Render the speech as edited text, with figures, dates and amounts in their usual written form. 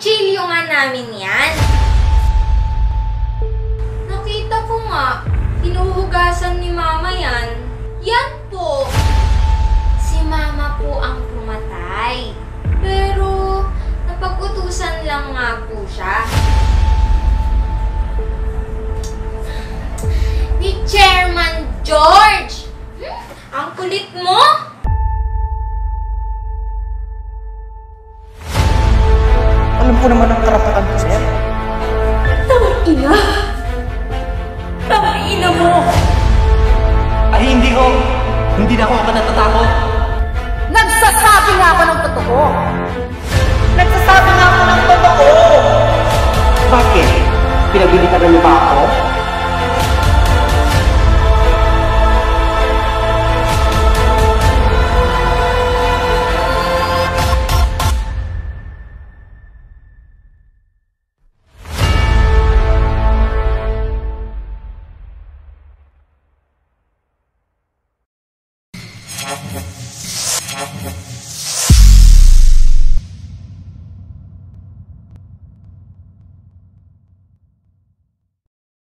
Kutsilyo nga namin yan. Nakita ko nga, hinuhugasan ni Mama yan. Yan po. Si Mama po ang pumatay. Pero, napag-utusan lang nga po siya. Ni Chairman George! Ang kulit mo! Alam ko naman ang karapatan ko, sir. Tawang ina! Tawang ina mo! Ay, hindi ko! Hindi na ako natatakot! Nagsasabi nga ako ng totoo! Nagsasabi nga ako ng totoo! Bakit? Pinagbibigyan